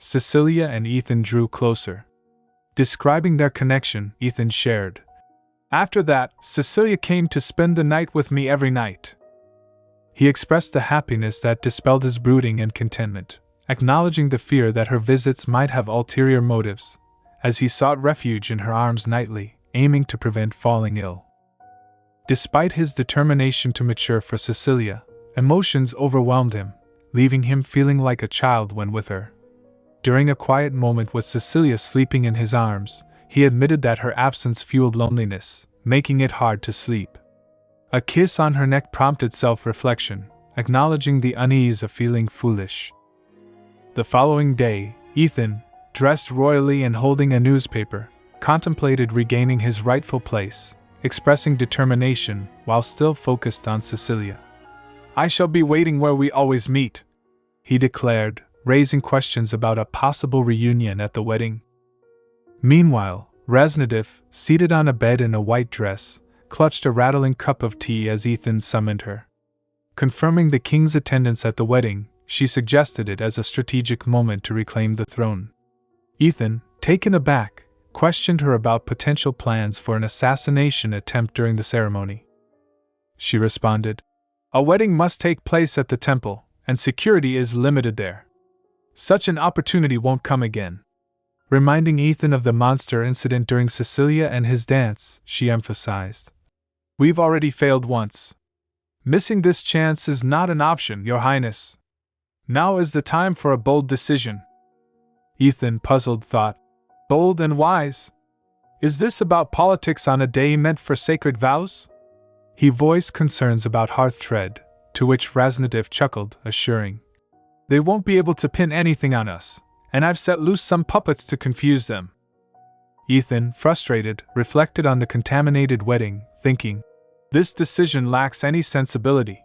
Cecilia and Ethen drew closer. Describing their connection, Ethen shared. After that, Cecilia came to spend the night with me every night. He expressed the happiness that dispelled his brooding and contentment, acknowledging the fear that her visits might have ulterior motives, as he sought refuge in her arms nightly, aiming to prevent falling ill. Despite his determination to mature for Cecilia, emotions overwhelmed him, leaving him feeling like a child when with her. During a quiet moment with Cecilia sleeping in his arms, he admitted that her absence fueled loneliness, making it hard to sleep. A kiss on her neck prompted self-reflection, acknowledging the unease of feeling foolish. The following day, Ethen, dressed royally and holding a newspaper, contemplated regaining his rightful place, expressing determination while still focused on Cecilia. "I shall be waiting where we always meet," he declared, raising questions about a possible reunion at the wedding. Meanwhile, Raznadiv, seated on a bed in a white dress, clutched a rattling cup of tea as Ethen summoned her. Confirming the king's attendance at the wedding, she suggested it as a strategic moment to reclaim the throne. Ethen, taken aback, questioned her about potential plans for an assassination attempt during the ceremony. She responded, "A wedding must take place at the temple, and security is limited there. Such an opportunity won't come again." Reminding Ethen of the monster incident during Cecilia and his dance, she emphasized, "We've already failed once. Missing this chance is not an option, Your Highness. Now is the time for a bold decision." Ethen, puzzled, thought, "Bold and wise? Is this about politics on a day meant for sacred vows?" He voiced concerns about Hastred, to which Raznadiv chuckled, assuring, "They won't be able to pin anything on us, and I've set loose some puppets to confuse them." Ethen, frustrated, reflected on the contaminated wedding, thinking, "This decision lacks any sensibility."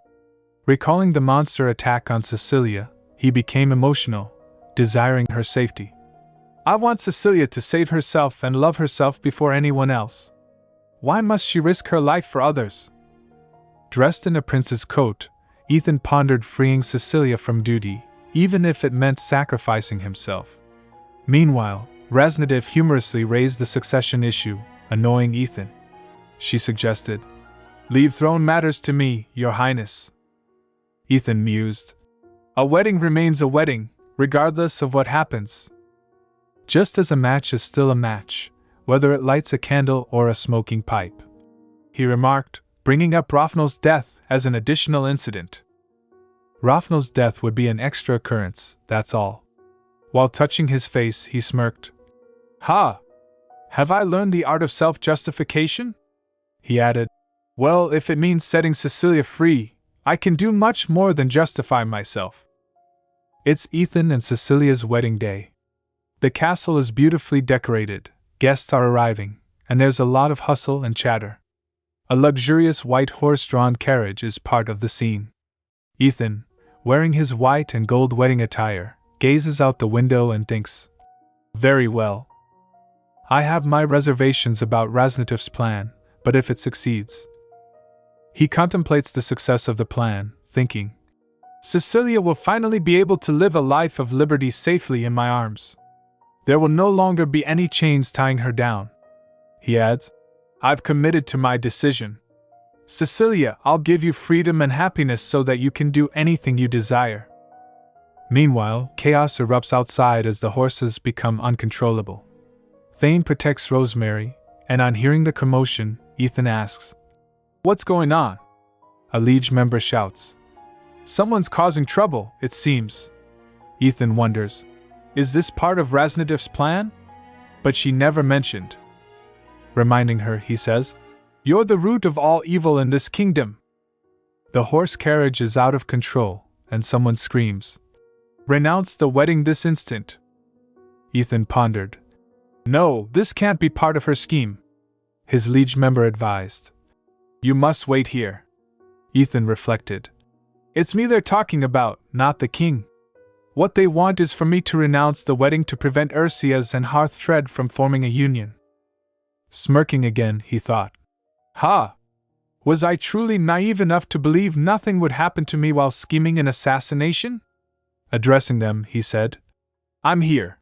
Recalling the monster attack on Cecilia, he became emotional, desiring her safety. "I want Cecilia to save herself and love herself before anyone else. Why must she risk her life for others?" Dressed in a prince's coat, Ethen pondered freeing Cecilia from duty, even if it meant sacrificing himself. Meanwhile, Raznadiv humorously raised the succession issue, annoying Ethen. She suggested, "Leave throne matters to me, Your Highness." Ethen mused, "A wedding remains a wedding, regardless of what happens. Just as a match is still a match, whether it lights a candle or a smoking pipe," he remarked, bringing up Rafnal's death as an additional incident. Rafnal's death would be an extra occurrence, that's all. While touching his face, he smirked. "Ha! Have I learned the art of self-justification?" He added, "Well, if it means setting Cecilia free, I can do much more than justify myself." It's Ethen and Cecilia's wedding day. The castle is beautifully decorated, guests are arriving, and there's a lot of hustle and chatter. A luxurious white horse-drawn carriage is part of the scene. Ethen, wearing his white and gold wedding attire, gazes out the window and thinks, "Very well. I have my reservations about Raznadiv's plan, but if it succeeds..." He contemplates the success of the plan, thinking, "Cecilia will finally be able to live a life of liberty safely in my arms. There will no longer be any chains tying her down." He adds, "I've committed to my decision. Cecilia, I'll give you freedom and happiness so that you can do anything you desire." Meanwhile, chaos erupts outside as the horses become uncontrollable. Thane protects Rosemary, and on hearing the commotion, Ethen asks, "What's going on?" A liege member shouts, "Someone's causing trouble, it seems." Ethen wonders, is this part of Raznadiv's plan? But she never mentioned. Reminding her, he says, "You're the root of all evil in this kingdom." The horse carriage is out of control, and someone screams, "Renounce the wedding this instant." Ethen pondered. "No, this can't be part of her scheme," his liege member advised. "You must wait here." Ethen reflected. "It's me they're talking about, not the king. What they want is for me to renounce the wedding to prevent Ursias and Hastred from forming a union." Smirking again, he thought, "Ha! Was I truly naive enough to believe nothing would happen to me while scheming an assassination?" Addressing them, he said, I'm here.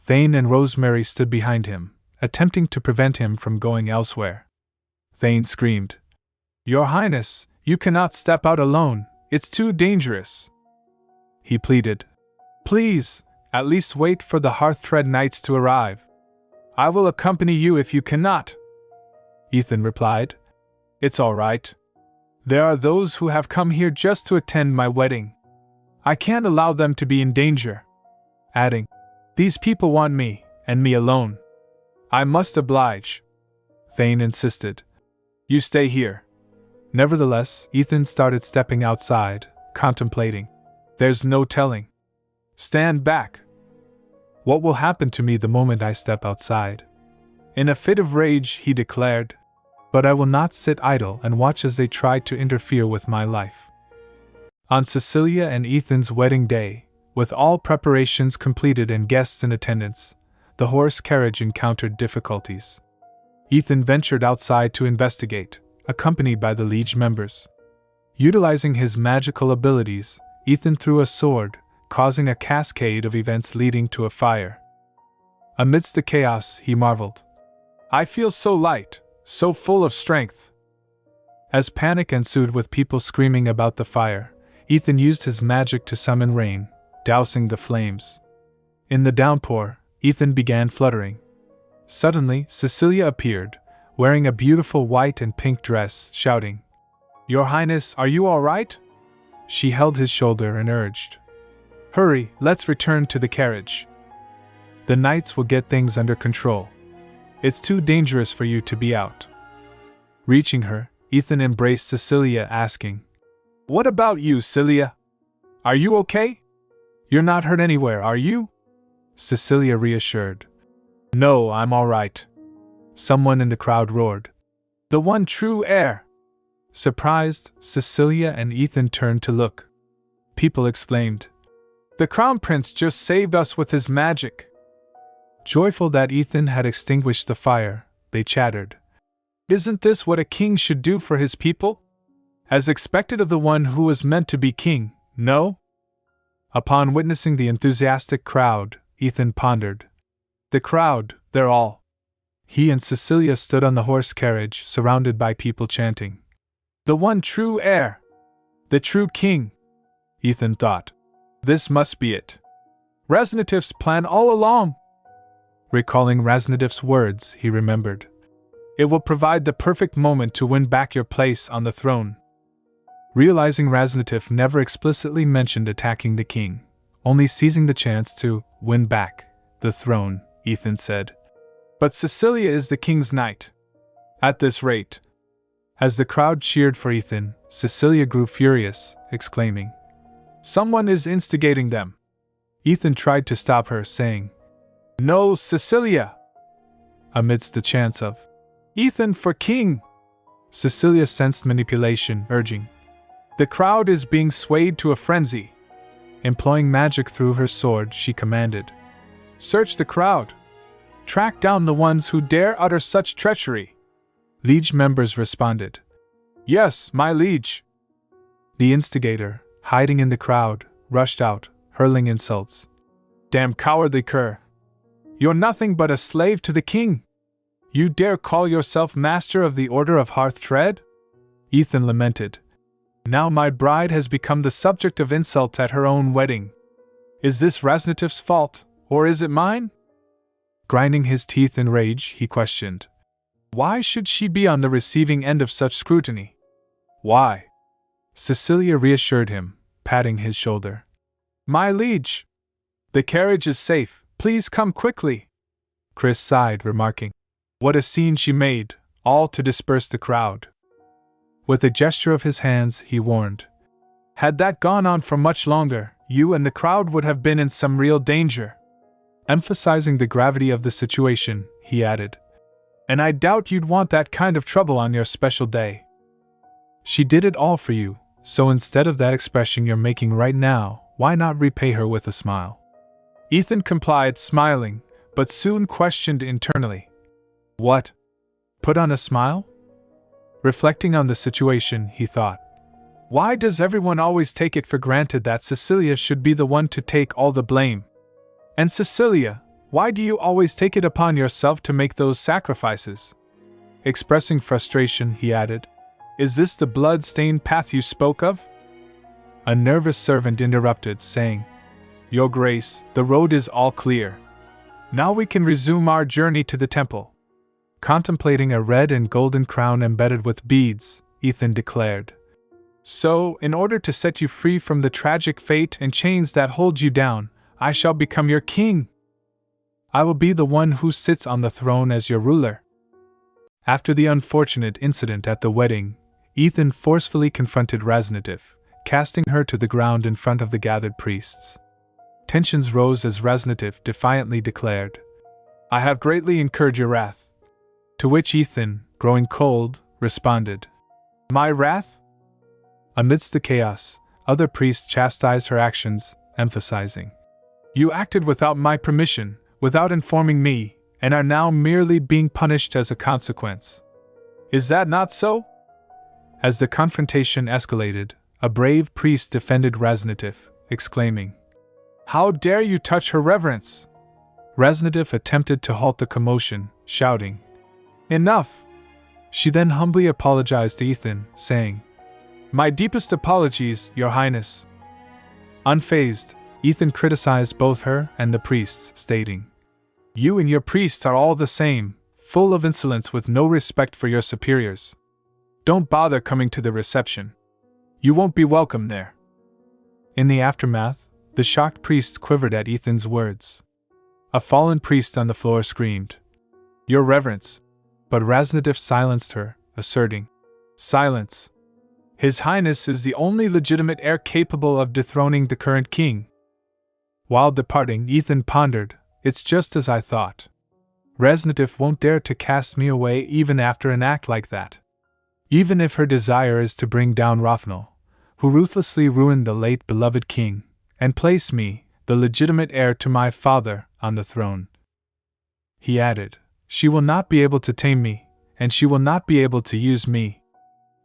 Thane and Rosemary stood behind him, attempting to prevent him from going elsewhere. Thane screamed, Your Highness, you cannot step out alone, it's too dangerous. He pleaded, Please, at least wait for the Hastred knights to arrive. I will accompany you if you cannot. Ethen replied, It's all right. There are those who have come here just to attend my wedding. I can't allow them to be in danger. Adding, These people want me, and me alone. I must oblige. Thane insisted, You stay here. Nevertheless, Ethen started stepping outside, contemplating. There's no telling. Stand back. What will happen to me the moment I step outside? In a fit of rage, he declared, But I will not sit idle and watch as they try to interfere with my life. On Cecilia and Ethen's wedding day, with all preparations completed and guests in attendance, the horse carriage encountered difficulties. Ethen ventured outside to investigate, accompanied by the liege members. Utilizing his magical abilities, Ethen threw a sword, causing a cascade of events leading to a fire. Amidst the chaos, he marveled, I feel so light, so full of strength. As panic ensued with people screaming about the fire, Ethen used his magic to summon rain, dousing the flames. In the downpour, Ethen began fluttering. Suddenly, Cecilia appeared, wearing a beautiful white and pink dress, shouting, Your Highness, are you all right? She held his shoulder and urged, Hurry, let's return to the carriage. The knights will get things under control. It's too dangerous for you to be out. Reaching her, Ethen embraced Cecilia, asking, What about you, Celia? Are you okay? You're not hurt anywhere, are you? Cecilia reassured, No, I'm all right. Someone in the crowd roared, The one true heir! Surprised, Cecilia and Ethen turned to look. People exclaimed, The Crown Prince just saved us with his magic. Joyful that Ethen had extinguished the fire, they chattered, Isn't this what a king should do for his people? As expected of the one who was meant to be king, no? Upon witnessing the enthusiastic crowd, Ethen pondered, The crowd, they're all. He and Cecilia stood on the horse carriage, surrounded by people chanting, The one true heir! The true king! Ethen thought, This must be it. Raznitiv's plan all along! Recalling Raznitiv's words, he remembered, It will provide the perfect moment to win back your place on the throne. Realizing Raznitiv never explicitly mentioned attacking the king, only seizing the chance to win back the throne, Ethen said, But Cecilia is the king's knight. At this rate. As the crowd cheered for Ethen, Cecilia grew furious, exclaiming, Someone is instigating them. Ethen tried to stop her, saying, No, Cecilia! Amidst the chants of, Ethen for king! Cecilia sensed manipulation, urging, The crowd is being swayed to a frenzy. Employing magic through her sword, she commanded, Search the crowd. Track down the ones who dare utter such treachery. Liege members responded, Yes, my liege. The instigator, hiding in the crowd, rushed out, hurling insults. Damn cowardly cur! You're nothing but a slave to the king! You dare call yourself master of the Order of Hastred? Ethen lamented. Now my bride has become the subject of insult at her own wedding. Is this Raznitiv's fault, or is it mine? Grinding his teeth in rage, he questioned, Why should she be on the receiving end of such scrutiny? Why? Cecilia reassured him, patting his shoulder. My liege! The carriage is safe, please come quickly. Chris sighed, remarking, What a scene she made, all to disperse the crowd. With a gesture of his hands, he warned, Had that gone on for much longer, you and the crowd would have been in some real danger. Emphasizing the gravity of the situation, he added, And I doubt you'd want that kind of trouble on your special day. She did it all for you, so instead of that expression you're making right now, why not repay her with a smile? Ethen complied, smiling, but soon questioned internally. What? Put on a smile? Reflecting on the situation, he thought, Why does everyone always take it for granted that Cecilia should be the one to take all the blame? And Cecilia, why do you always take it upon yourself to make those sacrifices? Expressing frustration, he added, Is this the blood-stained path you spoke of? A nervous servant interrupted, saying, Your Grace, the road is all clear. Now we can resume our journey to the temple. Contemplating a red and golden crown embedded with beads, Ethen declared, So, in order to set you free from the tragic fate and chains that hold you down, I shall become your king. I will be the one who sits on the throne as your ruler. After the unfortunate incident at the wedding, Ethen forcefully confronted Raznativ, casting her to the ground in front of the gathered priests. Tensions rose as Raznativ defiantly declared, I have greatly incurred your wrath. To which Ethen, growing cold, responded, My wrath? Amidst the chaos, other priests chastised her actions, emphasizing, You acted without my permission, without informing me, and are now merely being punished as a consequence. Is that not so? As the confrontation escalated, a brave priest defended Raznativ, exclaiming, How dare you touch her reverence? Raznativ attempted to halt the commotion, shouting, Enough! She then humbly apologized to Ethen, saying, My deepest apologies, Your Highness. Unfazed, Ethen criticized both her and the priests, stating, You and your priests are all the same, full of insolence with no respect for your superiors. Don't bother coming to the reception. You won't be welcome there. In the aftermath, the shocked priests quivered at Ethen's words. A fallen priest on the floor screamed, Your Reverence! But Raznativ silenced her, asserting, Silence! His Highness is the only legitimate heir capable of dethroning the current king. While departing, Ethen pondered, It's just as I thought. Raznativ won't dare to cast me away even after an act like that. Even if her desire is to bring down Raphnel, who ruthlessly ruined the late beloved king, and place me, the legitimate heir to my father, on the throne. He added, She will not be able to tame me, and she will not be able to use me.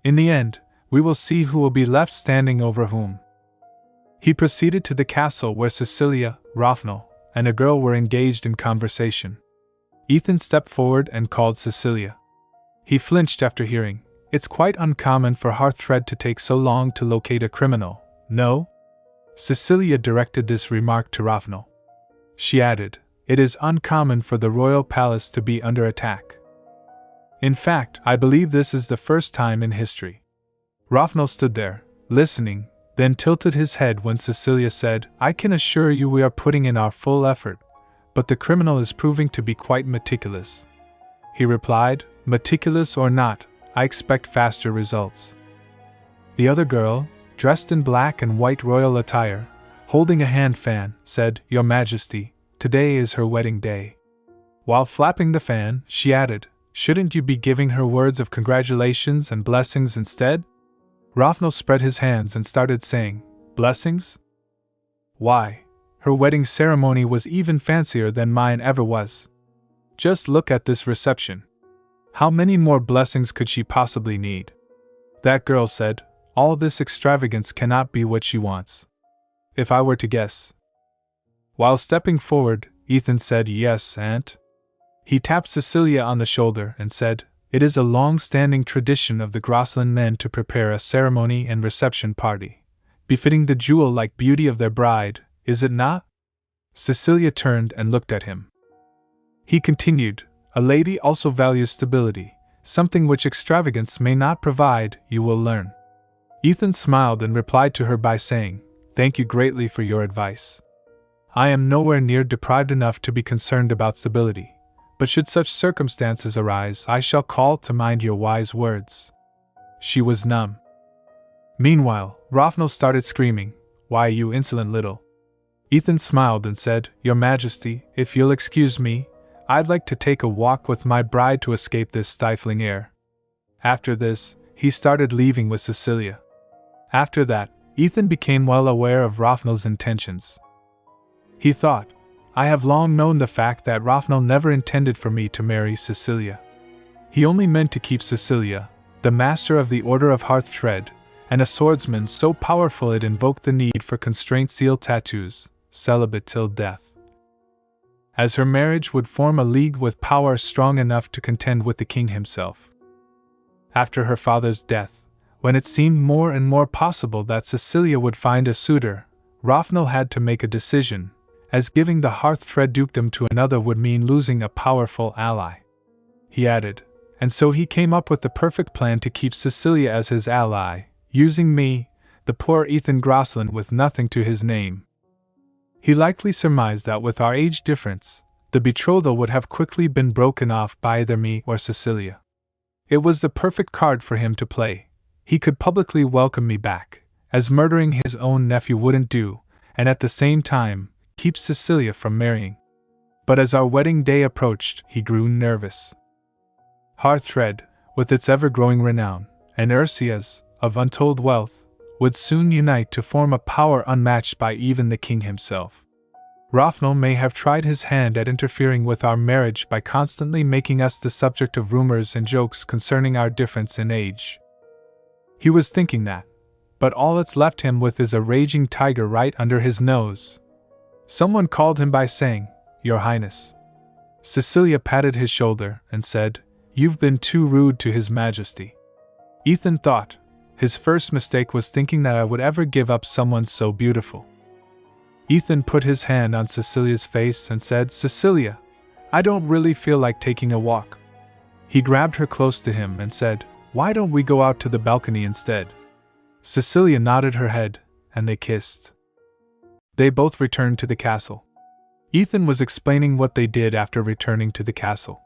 In the end, we will see who will be left standing over whom. He proceeded to the castle where Cecilia, Raphnel, and a girl were engaged in conversation. Ethen stepped forward and called Cecilia. He flinched after hearing, It's quite uncommon for Hastred to take so long to locate a criminal, no? Cecilia directed this remark to Raphnel. She added, It is uncommon for the royal palace to be under attack. In fact, I believe this is the first time in history. Raphnel stood there, listening, then tilted his head when Cecilia said, I can assure you we are putting in our full effort, but the criminal is proving to be quite meticulous. He replied, Meticulous or not, I expect faster results. The other girl, dressed in black and white royal attire, holding a hand fan, said, Your Majesty, today is her wedding day. While flapping the fan, she added, Shouldn't you be giving her words of congratulations and blessings instead? Raphnel spread his hands and started saying, Blessings? Why, her wedding ceremony was even fancier than mine ever was. Just look at this reception. How many more blessings could she possibly need? That girl said, All this extravagance cannot be what she wants. If I were to guess. While stepping forward, Ethen said, Yes, Aunt. He tapped Cecilia on the shoulder and said, It is a long-standing tradition of the Grosslin men to prepare a ceremony and reception party, befitting the jewel-like beauty of their bride, is it not? Cecilia turned and looked at him. He continued, A lady also values stability, something which extravagance may not provide, you will learn. Ethen smiled and replied to her by saying, Thank you greatly for your advice. I am nowhere near deprived enough to be concerned about stability, but should such circumstances arise, I shall call to mind your wise words. She was numb. Meanwhile, Raphnel started screaming, Why, you insolent little. Ethen smiled and said, Your Majesty, if you'll excuse me, I'd like to take a walk with my bride to escape this stifling air. After this, he started leaving with Cecilia. After that, Ethen became well aware of Raphnel's intentions. He thought, I have long known the fact that Raphnel never intended for me to marry Cecilia. He only meant to keep Cecilia, the master of the Order of Hastred, and a swordsman so powerful it invoked the need for constraint seal tattoos, celibate till death. as her marriage would form a league with power strong enough to contend with the king himself. After her father's death, when it seemed more and more possible that Cecilia would find a suitor, Raphael had to make a decision, as giving the Hastred dukedom to another would mean losing a powerful ally. He added, and so he came up with the perfect plan to keep Cecilia as his ally, using me, the poor Ethen Grosslin with nothing to his name. He likely surmised that with our age difference, the betrothal would have quickly been broken off by either me or Cecilia. It was the perfect card for him to play. He could publicly welcome me back, as murdering his own nephew wouldn't do, and at the same time, keep Cecilia from marrying. But as our wedding day approached, he grew nervous. Hastred, with its ever-growing renown, and Ursias, of untold wealth, would soon unite to form a power unmatched by even the king himself. Raphael may have tried his hand at interfering with our marriage by constantly making us the subject of rumors and jokes concerning our difference in age. He was thinking that, but all it's left him with is a raging tiger right under his nose. Someone called him by saying, "Your Highness." Cecilia patted his shoulder and said, "You've been too rude to His Majesty." Ethen thought, his first mistake was thinking that I would ever give up someone so beautiful. Ethen put his hand on Cecilia's face and said, "Cecilia, I don't really feel like taking a walk." He grabbed her close to him and said, "Why don't we go out to the balcony instead?" Cecilia nodded her head, and they kissed. They both returned to the castle. Ethen was explaining what they did after returning to the castle.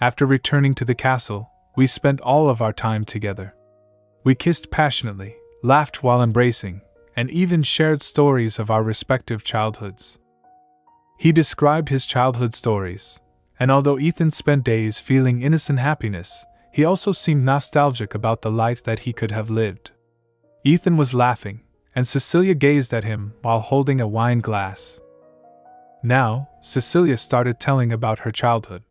After returning to the castle, we spent all of our time together. We kissed passionately, laughed while embracing, and even shared stories of our respective childhoods. He described his childhood stories, and although Ethen spent days feeling innocent happiness, he also seemed nostalgic about the life that he could have lived. Ethen was laughing, and Cecilia gazed at him while holding a wine glass. Now, Cecilia started telling about her childhood.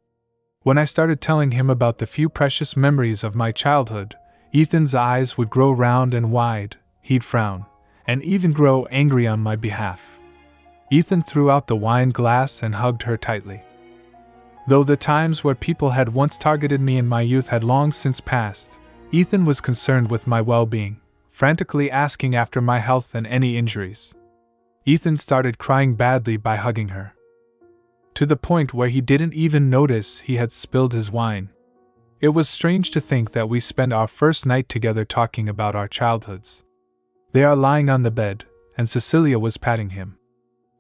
When I started telling him about the few precious memories of my childhood, Ethen's eyes would grow round and wide, he'd frown, and even grow angry on my behalf. Ethen threw out the wine glass and hugged her tightly. Though the times where people had once targeted me in my youth had long since passed, Ethen was concerned with my well-being, frantically asking after my health and any injuries. Ethen started crying badly by hugging her, to the point where he didn't even notice he had spilled his wine. It was strange to think that we spent our first night together talking about our childhoods. They are lying on the bed, and Cecilia was patting him.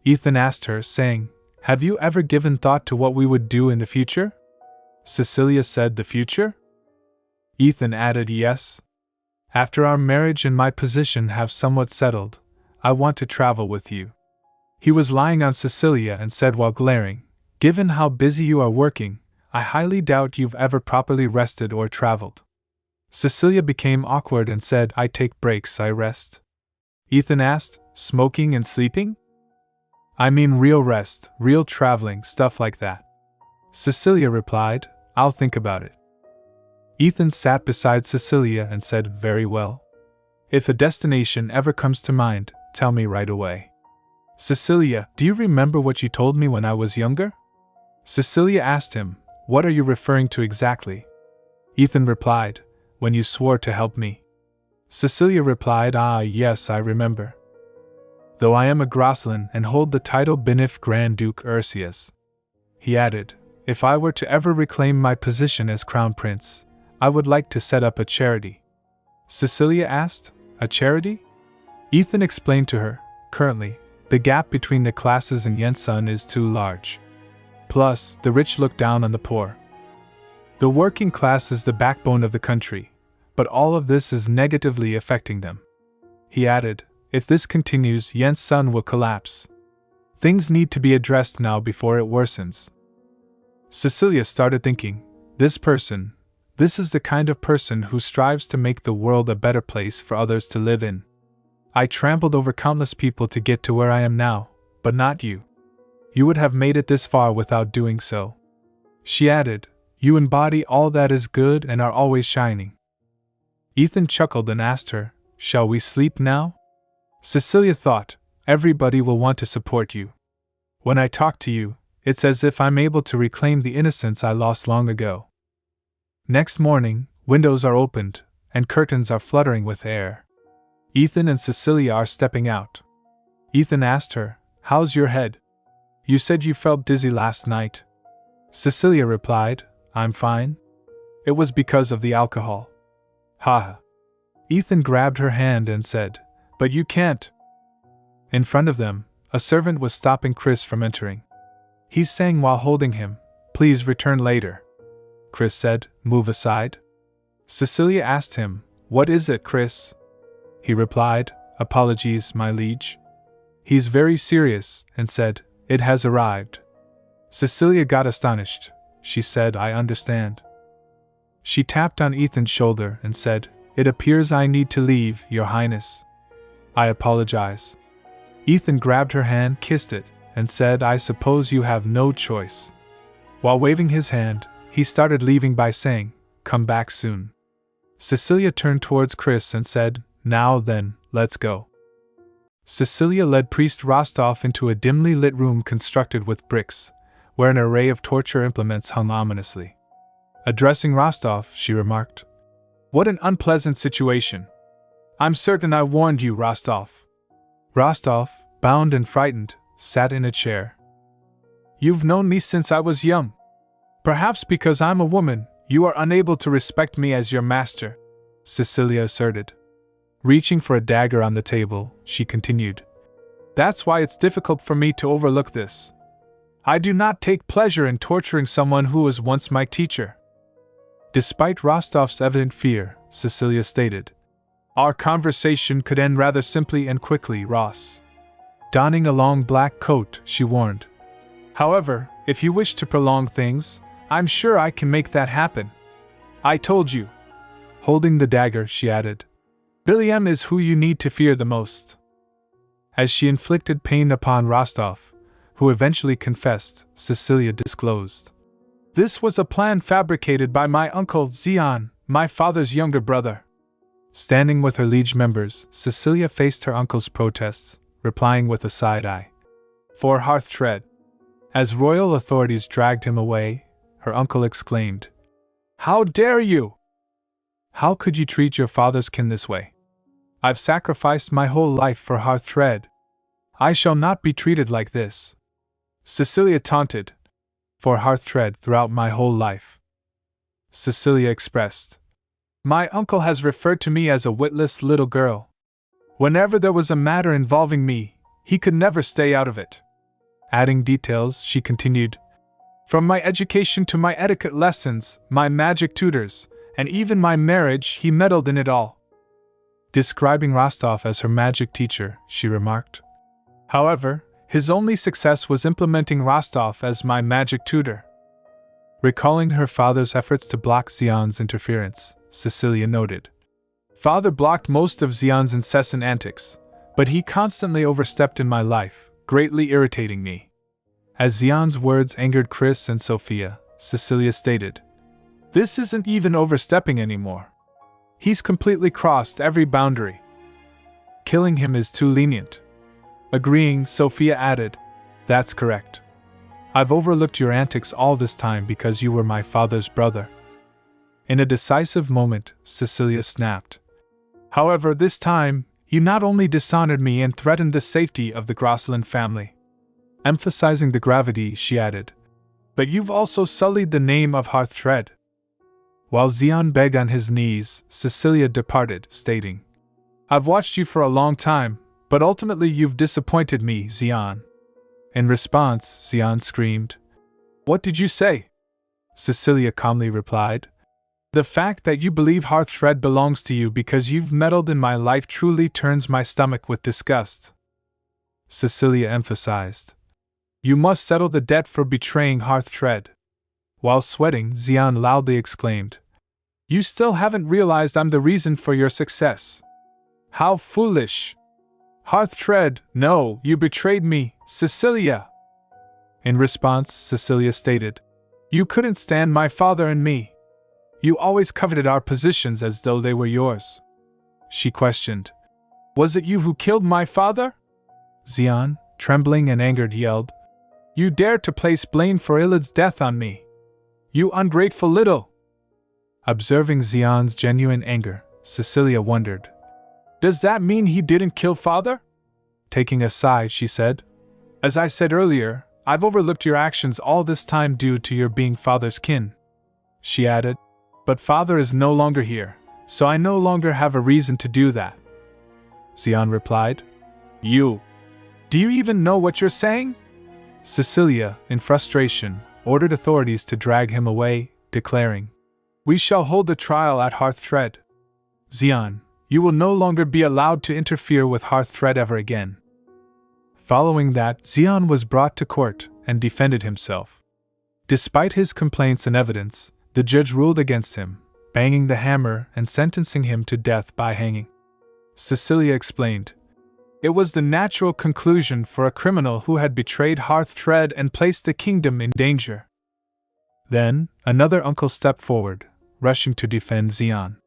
Ethen asked her, saying, "Have you ever given thought to what we would do in the future?" Cecilia said, "The future?" Ethen added, "Yes. After our marriage and my position have somewhat settled, I want to travel with you." He was lying on Cecilia and said while glaring, "Given how busy you are working, I highly doubt you've ever properly rested or traveled." Cecilia became awkward and said, "I take breaks, I rest." Ethen asked, "Smoking and sleeping?" "I mean real rest, real traveling, stuff like that." Cecilia replied, "I'll think about it." Ethen sat beside Cecilia and said, "Very well. If a destination ever comes to mind, tell me right away." "Cecilia, do you remember what you told me when I was younger?" Cecilia asked him, "What are you referring to exactly?" Ethen replied, "When you swore to help me." Cecilia replied, "Ah, yes, I remember. Though I am a Grosslin and hold the title Benif Grand Duke Ursias." He added, "If I were to ever reclaim my position as Crown Prince, I would like to set up a charity." Cecilia asked, "A charity?" Ethen explained to her, "Currently, the gap between the classes in Yensun is too large. Plus, the rich look down on the poor. The working class is the backbone of the country, but all of this is negatively affecting them." He added, "If this continues, Yensun will collapse. Things need to be addressed now before it worsens." Cecilia started thinking, this is the kind of person who strives to make the world a better place for others to live in. I trampled over countless people to get to where I am now, but not you. You would have made it this far without doing so. She added, "You embody all that is good and are always shining." Ethen chuckled and asked her, "Shall we sleep now?" Cecilia thought, "Everybody will want to support you. When I talk to you, It's as if I'm able to reclaim the innocence I lost long ago. Next morning, windows are opened, and curtains are fluttering with air. Ethen and Cecilia are stepping out. Ethen asked her, "How's your head? You said you felt dizzy last night." Cecilia replied, "I'm fine. It was because of the alcohol." Haha. Ethen grabbed her hand and said, "But you can't." In front of them, a servant was stopping Chris from entering. He's saying while holding him, "Please return later." Chris said, "Move aside." Cecilia asked him, "What is it, Chris?" He replied, "Apologies, my liege." He's very serious and said, "It has arrived." Cecilia got astonished. She said, "I understand." She tapped on Ethan's shoulder and said, "It appears I need to leave, Your Highness." "I apologize." Ethen grabbed her hand, kissed it, and said, "I suppose you have no choice." While waving his hand, he started leaving by saying, "Come back soon." Cecilia turned towards Chris and said, "Now then, let's go." Cecilia led Priest Rostov into a dimly lit room constructed with bricks, where an array of torture implements hung ominously. Addressing Rostov, she remarked, "What an unpleasant situation. I'm certain I warned you, Rostov." Rostov, bound and frightened, sat in a chair. "You've known me since I was young. Perhaps because I'm a woman, you are unable to respect me as your master," Cecilia asserted. Reaching for a dagger on the table, she continued, "That's why it's difficult for me to overlook this. I do not take pleasure in torturing someone who was once my teacher." Despite Rostov's evident fear, Cecilia stated, "Our conversation could end rather simply and quickly, Ross." Donning a long black coat, she warned, "However, if you wish to prolong things, I'm sure I can make that happen. I told you." Holding the dagger, she added, "Billiam is who you need to fear the most." As she inflicted pain upon Rostov, who eventually confessed, Cecilia disclosed, "This was a plan fabricated by my uncle Xian, my father's younger brother." Standing with her liege members, Cecilia faced her uncle's protests, replying with a side eye. "For Hastred." As royal authorities dragged him away, her uncle exclaimed, "How dare you? How could you treat your father's kin this way? I've sacrificed my whole life for Hastred. I shall not be treated like this." Cecilia taunted, "For Hastred throughout my whole life." Cecilia expressed, "My uncle has referred to me as a witless little girl. Whenever there was a matter involving me, he could never stay out of it." Adding details, she continued, "From my education to my etiquette lessons, my magic tutors, and even my marriage, he meddled in it all." Describing Rostov as her magic teacher, she remarked, "However, his only success was implementing Rostov as my magic tutor." Recalling her father's efforts to block Xian's interference, Cecilia noted, "Father blocked most of Xian's incessant antics, but he constantly overstepped in my life, greatly irritating me." As Xian's words angered Chris and Sophia, Cecilia stated, "This isn't even overstepping anymore. He's completely crossed every boundary. Killing him is too lenient." Agreeing, Sophia added, "That's correct. I've overlooked your antics all this time because you were my father's brother." In a decisive moment, Cecilia snapped, "However, this time, you not only dishonored me and threatened the safety of the Grosselin family." Emphasizing the gravity, she added, "But you've also sullied the name of Hastred." While Xian begged on his knees, Cecilia departed, stating, "I've watched you for a long time, but ultimately you've disappointed me, Xian." In response, Xian screamed, "What did you say?" Cecilia calmly replied, "The fact that you believe Hastred belongs to you because you've meddled in my life truly turns my stomach with disgust." Cecilia emphasized, "You must settle the debt for betraying Hastred." While sweating, Xian loudly exclaimed, "You still haven't realized I'm the reason for your success. How foolish! Hastred, no, you betrayed me, Cecilia." In response, Cecilia stated, "You couldn't stand my father and me. You always coveted our positions as though they were yours." She questioned, "Was it you who killed my father?" Xian, trembling and angered, yelled, You dare to place blame for Iled's death on me! You ungrateful little! Observing Xian's genuine anger, Cecilia wondered. Does that mean he didn't kill father? Taking a sigh, she said. As I said earlier, I've overlooked your actions all this time due to your being father's kin. She added, but father is no longer here, so I no longer have a reason to do that. Xian replied. Do you even know what you're saying? Cecilia, in frustration, ordered authorities to drag him away, declaring, We shall hold the trial at Hastred. Xian, you will no longer be allowed to interfere with Hastred ever again. Following that, Xian was brought to court and defended himself. Despite his complaints and evidence, the judge ruled against him, banging the hammer and sentencing him to death by hanging. Cecilia explained, It was the natural conclusion for a criminal who had betrayed Hastred and placed the kingdom in danger. Then, another uncle stepped forward, rushing to defend Xian.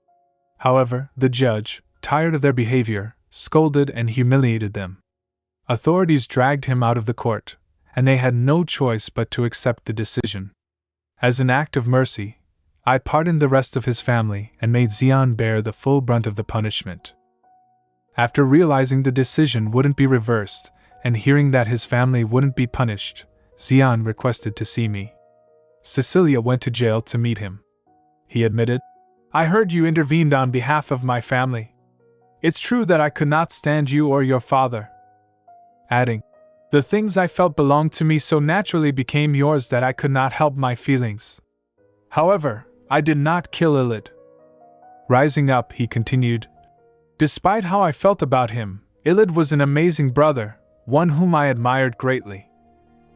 However, the judge, tired of their behavior, scolded and humiliated them. Authorities dragged him out of the court, and they had no choice but to accept the decision. As an act of mercy, I pardoned the rest of his family and made Xian bear the full brunt of the punishment. After realizing the decision wouldn't be reversed, and hearing that his family wouldn't be punished, Xian requested to see me. Cecilia went to jail to meet him. He admitted, I heard you intervened on behalf of my family. It's true that I could not stand you or your father. Adding, the things I felt belonged to me so naturally became yours that I could not help my feelings. However, I did not kill Ilid. Rising up, he continued, Despite how I felt about him, Ilid was an amazing brother, one whom I admired greatly.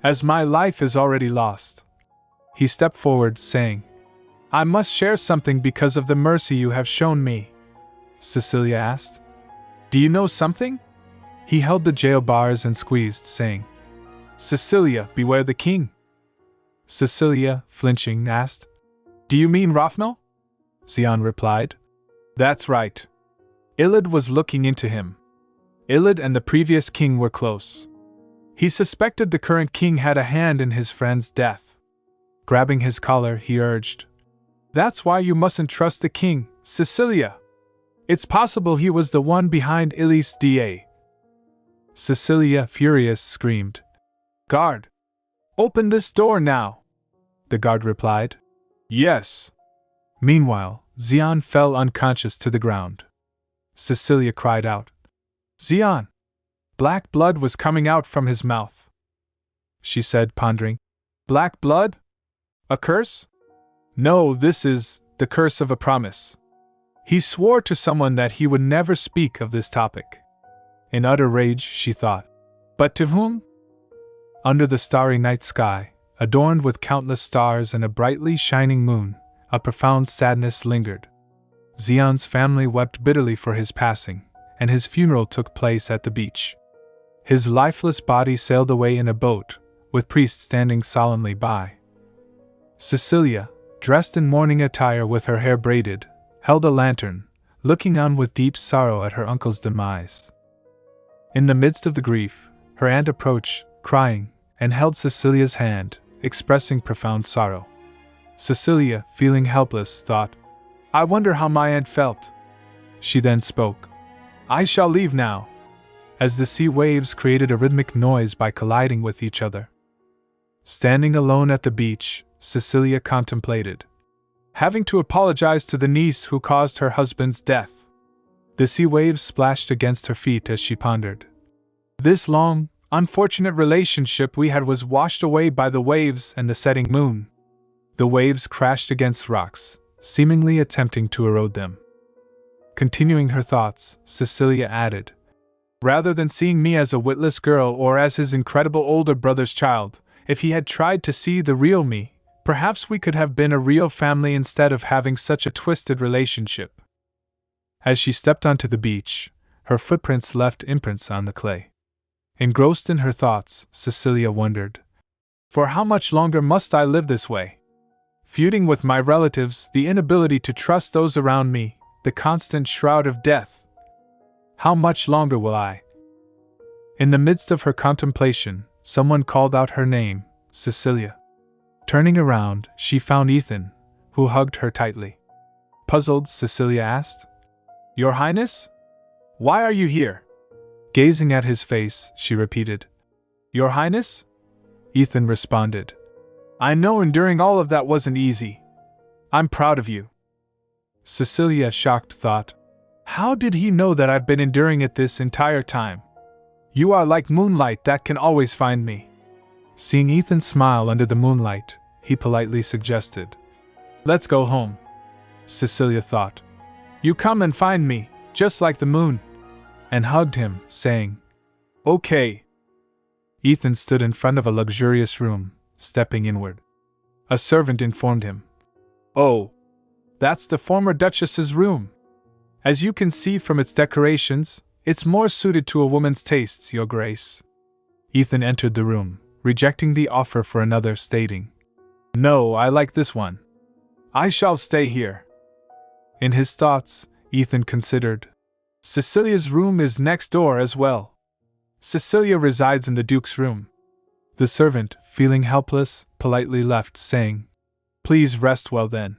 As my life is already lost. He stepped forward, saying, I must share something because of the mercy you have shown me. Cecilia asked, Do you know something? He held the jail bars and squeezed, saying, Cecilia, beware the king. Cecilia, flinching, asked, Do you mean Rafnal? Xian replied, That's right. Ilid was looking into him. Ilid and the previous king were close. He suspected the current king had a hand in his friend's death. Grabbing his collar, he urged, That's why you mustn't trust the king, Cecilia. It's possible he was the one behind Ilid's DA. Cecilia, furious, screamed, Guard! Open this door now! The guard replied, Yes. Meanwhile, Xian fell unconscious to the ground. Cecilia cried out, Xian! Black blood was coming out from his mouth. She said, pondering, Black blood? A curse? No, this is the curse of a promise. He swore to someone that he would never speak of this topic. In utter rage, she thought, But to whom? Under the starry night sky, adorned with countless stars and a brightly shining moon, a profound sadness lingered. Xian's family wept bitterly for his passing, and his funeral took place at the beach. His lifeless body sailed away in a boat, with priests standing solemnly by. Cecilia, dressed in mourning attire with her hair braided, held a lantern, looking on with deep sorrow at her uncle's demise. In the midst of the grief, her aunt approached, crying, and held Cecilia's hand, expressing profound sorrow. Cecilia, feeling helpless, thought, I wonder how my aunt felt. She then spoke, I shall leave now, as the sea waves created a rhythmic noise by colliding with each other. Standing alone at the beach, Cecilia contemplated, having to apologize to the niece who caused her husband's death. The sea waves splashed against her feet as she pondered. This long, unfortunate relationship we had was washed away by the waves and the setting moon. The waves crashed against rocks, seemingly attempting to erode them. Continuing her thoughts, Cecilia added, Rather than seeing me as a witless girl or as his incredible older brother's child, if he had tried to see the real me, perhaps we could have been a real family instead of having such a twisted relationship. As she stepped onto the beach, her footprints left imprints on the clay. Engrossed in her thoughts, Cecilia wondered, For how much longer must I live this way? Feuding with my relatives, the inability to trust those around me, the constant shroud of death. How much longer will I? In the midst of her contemplation, someone called out her name, Cecilia. Turning around, she found Ethen, who hugged her tightly. Puzzled, Cecilia asked, "Your Highness? Why are you here?" Gazing at his face, she repeated, "Your Highness?" Ethen responded, "I know enduring all of that wasn't easy. I'm proud of you." Cecilia, shocked, thought, "How did he know that I've been enduring it this entire time? You are like moonlight that can always find me." Seeing Ethen smile under the moonlight, he politely suggested, "Let's go home." Cecilia thought, "You come and find me, just like the moon," and hugged him, saying, "Okay." Ethen stood in front of a luxurious room, stepping inward. A servant informed him, "Oh, that's the former Duchess's room. As you can see from its decorations, it's more suited to a woman's tastes, Your Grace." Ethen entered the room, rejecting the offer for another, stating, "No, I like this one. I shall stay here." In his thoughts, Ethen considered, Cecilia's room is next door as well. Cecilia resides in the Duke's room. The servant, feeling helpless, politely left, saying, "Please rest well then."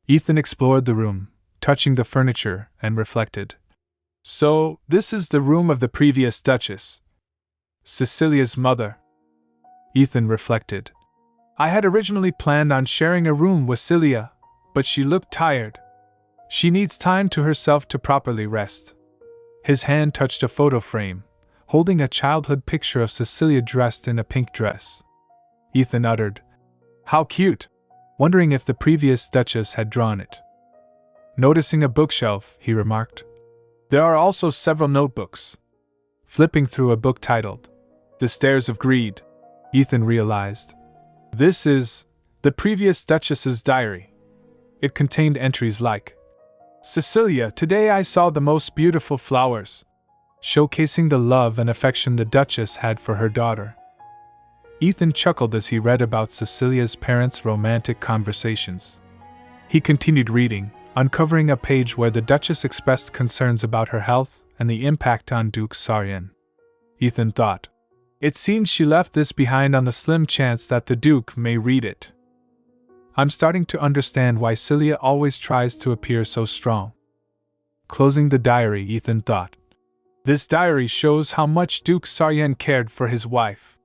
Ethen explored the room, touching the furniture, and reflected, "So, this is the room of the previous Duchess, Cecilia's mother." Ethen reflected, "I had originally planned on sharing a room with Celia, but she looked tired. She needs time to herself to properly rest." His hand touched a photo frame, holding a childhood picture of Cecilia dressed in a pink dress. Ethen uttered, "How cute," wondering if the previous Duchess had drawn it. Noticing a bookshelf, he remarked, "There are also several notebooks." Flipping through a book titled, "The Stairs of Greed," Ethen realized, this is the previous Duchess's diary. It contained entries like, "Cecilia, today I saw the most beautiful flowers," showcasing the love and affection the Duchess had for her daughter. Ethen chuckled as he read about Cecilia's parents' romantic conversations. He continued reading, uncovering a page where the Duchess expressed concerns about her health and the impact on Duke Sarian. Ethen thought, "It seems she left this behind on the slim chance that the Duke may read it. I'm starting to understand why Celia always tries to appear so strong." Closing the diary, Ethen thought, "This diary shows how much Duke Sarian cared for his wife.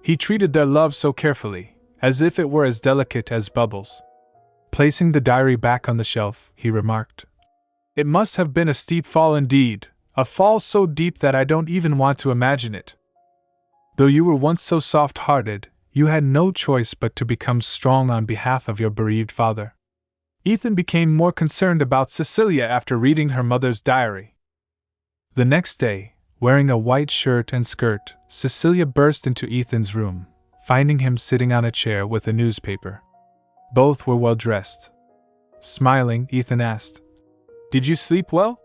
He treated their love so carefully, as if it were as delicate as bubbles." Placing the diary back on the shelf, he remarked, "It must have been a steep fall indeed, a fall so deep that I don't even want to imagine it. Though you were once so soft-hearted, you had no choice but to become strong on behalf of your bereaved father." Ethen became more concerned about Cecilia after reading her mother's diary. The next day, wearing a white shirt and skirt, Cecilia burst into Ethan's room, finding him sitting on a chair with a newspaper. Both were well dressed. Smiling, Ethen asked, "Did you sleep well?"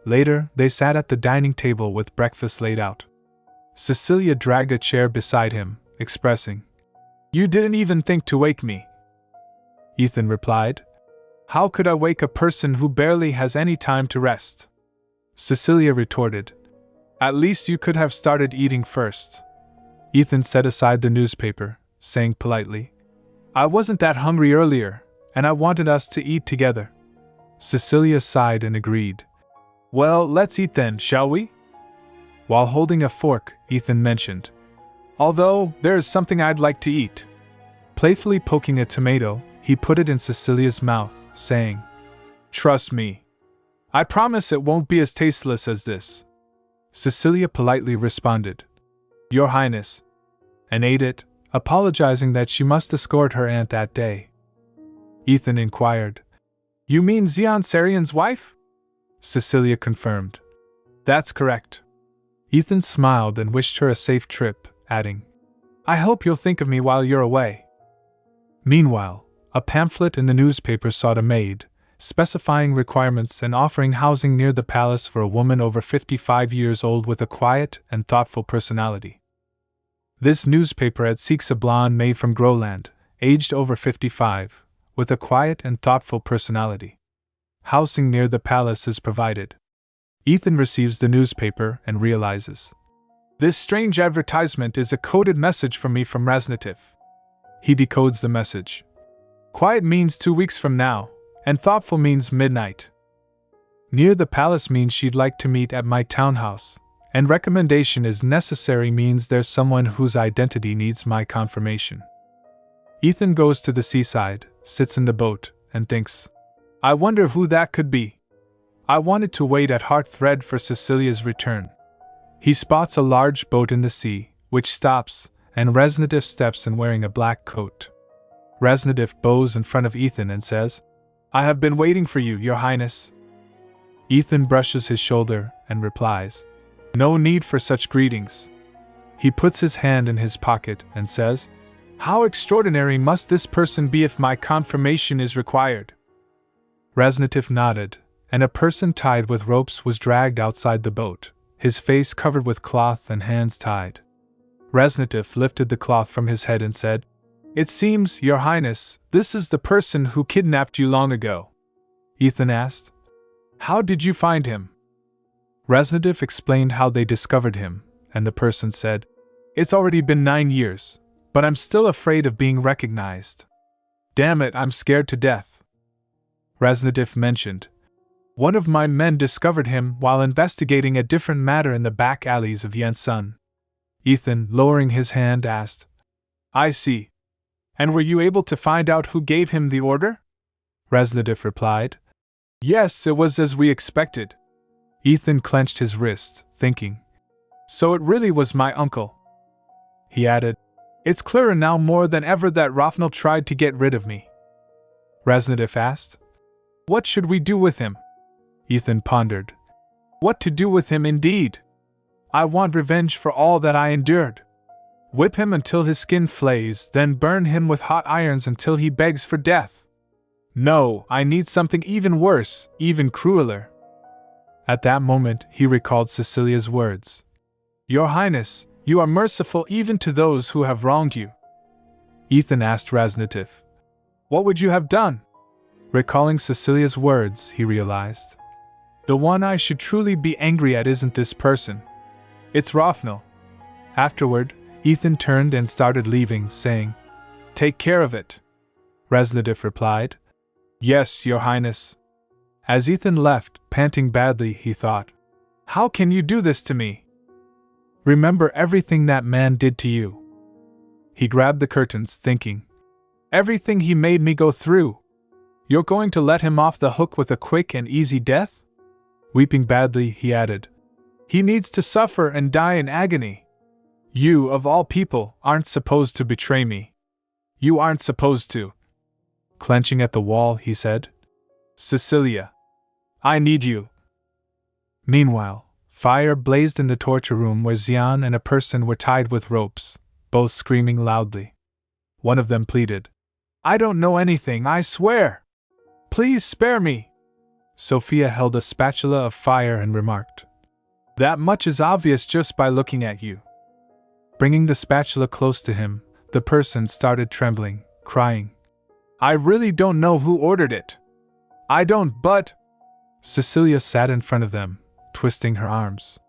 Later, they sat at the dining table with breakfast laid out. Cecilia dragged a chair beside him, expressing, "You didn't even think to wake me." Ethen replied, "How could I wake a person who barely has any time to rest?" Cecilia retorted, "At least you could have started eating first." Ethen set aside the newspaper, saying politely, "I wasn't that hungry earlier, and I wanted us to eat together." Cecilia sighed and agreed. "Well, let's eat then, shall we?" While holding a fork, Ethen mentioned, "Although, there is something I'd like to eat." Playfully poking a tomato, he put it in Cecilia's mouth, saying, "Trust me. I promise it won't be as tasteless as this." Cecilia politely responded, "Your Highness," and ate it, apologizing that she must escort her aunt that day. Ethen inquired, "You mean Xian Sarian's wife?" Cecilia confirmed, "That's correct." Ethen smiled and wished her a safe trip, adding, "I hope you'll think of me while you're away." Meanwhile, a pamphlet in the newspaper sought a maid, specifying requirements and offering housing near the palace for a woman over 55 years old with a quiet and thoughtful personality. This newspaper ad seeks a blonde maid from Groland, aged over 55, with a quiet and thoughtful personality. Housing near the palace is provided. Ethen receives the newspaper and realizes, This strange advertisement is a coded message for me from Raznativ. He decodes the message. Quiet means 2 weeks from now, and thoughtful means midnight. Near the palace means she'd like to meet at my townhouse, and recommendation is necessary means there's someone whose identity needs my confirmation. Ethen goes to the seaside, sits in the boat, and thinks, I wonder who that could be. I wanted to wait at Hastred for Cecilia's return. He spots a large boat in the sea, which stops, and Raznativ steps in wearing a black coat. Raznativ bows in front of Ethen and says, I have been waiting for you, Your Highness. Ethen brushes his shoulder and replies, No need for such greetings. He puts his hand in his pocket and says, How extraordinary must this person be if my confirmation is required? Raznativ nodded, and a person tied with ropes was dragged outside the boat, his face covered with cloth and hands tied. Raznativ lifted the cloth from his head and said, It seems, Your Highness, this is the person who kidnapped you long ago. Ethen asked, How did you find him? Raznativ explained how they discovered him, and the person said, It's already been 9 years, but I'm still afraid of being recognized. Damn it, I'm scared to death. Raznativ mentioned, One of my men discovered him while investigating a different matter in the back alleys of Yensun. Ethen, lowering his hand, asked, I see. And were you able to find out who gave him the order? Raznativ replied, Yes, it was as we expected. Ethen clenched his wrist, thinking, So it really was my uncle. He added, It's clearer now more than ever that Rafnal tried to get rid of me. Raznativ asked, What should we do with him? Ethen pondered. What to do with him indeed? I want revenge for all that I endured. Whip him until his skin flays, then burn him with hot irons until he begs for death. No, I need something even worse, even crueler. At that moment, he recalled Cecilia's words. Your Highness, you are merciful even to those who have wronged you. Ethen asked Raznativ, What would you have done? Recalling Cecilia's words, he realized. The one I should truly be angry at isn't this person. It's Rafnal. Afterward, Ethen turned and started leaving, saying, Take care of it. Raznativ replied, Yes, Your Highness. As Ethen left, panting badly, he thought, How can you do this to me? Remember everything that man did to you. He grabbed the curtains, thinking, Everything he made me go through. You're going to let him off the hook with a quick and easy death? Weeping badly, he added, He needs to suffer and die in agony. You, of all people, aren't supposed to betray me. You aren't supposed to. Clenching at the wall, he said, Cecilia, I need you. Meanwhile, fire blazed in the torture room where Xian and a person were tied with ropes, both screaming loudly. One of them pleaded, I don't know anything, I swear. Please spare me. Sophia held a spatula of fire and remarked, That much is obvious just by looking at you. Bringing the spatula close to him, the person started trembling, crying, I really don't know who ordered it. I don't, but... Cecilia sat in front of them, twisting her arms.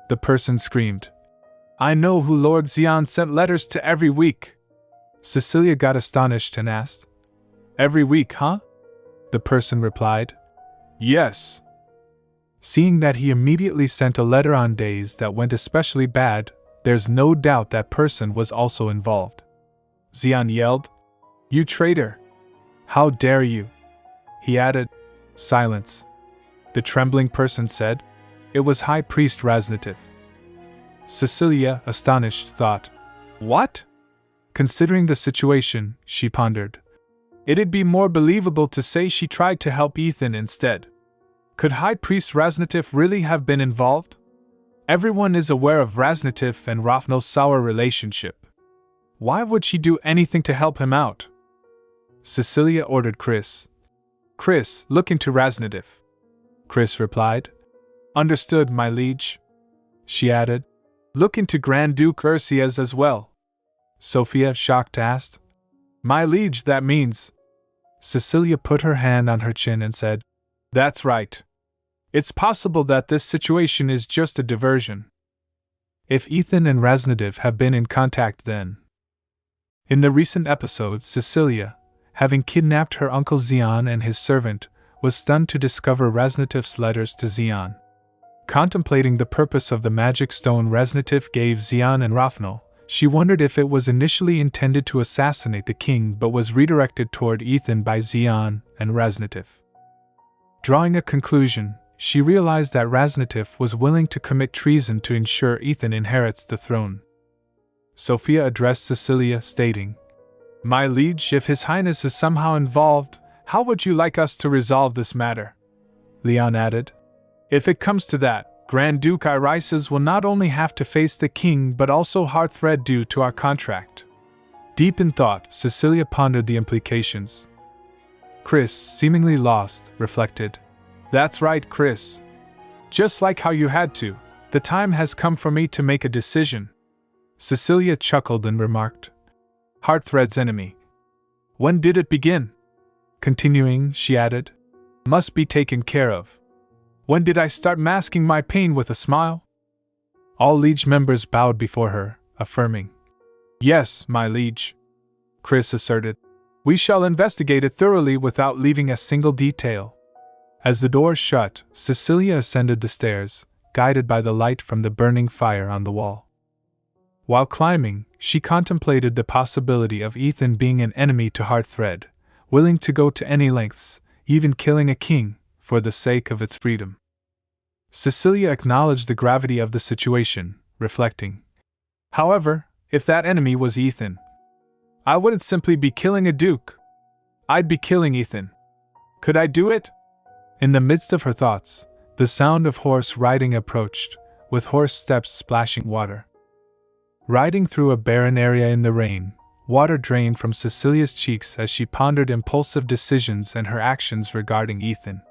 The person screamed, I know who Lord Xian sent letters to every week. Cecilia got astonished and asked, Every week, huh? The person replied, Yes. Seeing that he immediately sent a letter on days that went especially bad, there's no doubt that person was also involved. Xian yelled, You traitor! How dare you? He added, Silence. The trembling person said, It was High Priest Raznativ. Cecilia, astonished, thought, What? Considering the situation, she pondered, It'd be more believable to say she tried to help Ethen instead. Could High Priest Raznativ really have been involved? Everyone is aware of Raznativ and Rafnal's sour relationship. Why would she do anything to help him out? Cecilia ordered Chris. Chris, look into Raznativ. Chris replied, Understood, my liege. She added, Look into Grand Duke Ursias as well. Sophia, shocked, asked, My liege, that means... Cecilia put her hand on her chin and said, That's right. It's possible that this situation is just a diversion. if Ethen and Raznativ have been in contact then. In the recent episode, Cecilia, having kidnapped her uncle Xian and his servant, was stunned to discover Raznativ's letters to Xian. Contemplating the purpose of the magic stone Raznativ gave Xian and Rafnal, she wondered if it was initially intended to assassinate the king but was redirected toward Ethen by Xian and Raznativ. Drawing a conclusion, she realized that Raznativ was willing to commit treason to ensure Ethen inherits the throne. Sophia addressed Cecilia, stating, "My liege, if His Highness is somehow involved, how would you like us to resolve this matter?" Leon added, "If it comes to that, Grand Duke Irises will not only have to face the king but also Hastred due to our contract." Deep in thought, Cecilia pondered the implications. Chris, seemingly lost, reflected, "That's right, Chris. Just like how you had to, the time has come for me to make a decision." Cecilia chuckled and remarked, "Hastred's enemy. When did it begin?" Continuing, she added, "Must be taken care of. When did I start masking my pain with a smile?" All liege members bowed before her, affirming, "Yes, my liege." Chris asserted, "We shall investigate it thoroughly without leaving a single detail." As the door shut, Cecilia ascended the stairs, guided by the light from the burning fire on the wall. While climbing, she contemplated the possibility of Ethen being an enemy to Hastred, willing to go to any lengths, even killing a king, for the sake of its freedom. Cecilia acknowledged the gravity of the situation, reflecting, "However, if that enemy was Ethen, I wouldn't simply be killing a duke. I'd be killing Ethen. Could I do it?" In the midst of her thoughts, the sound of horse riding approached, with horse steps splashing water. Riding through a barren area in the rain, water drained from Cecilia's cheeks as she pondered impulsive decisions and her actions regarding Ethen.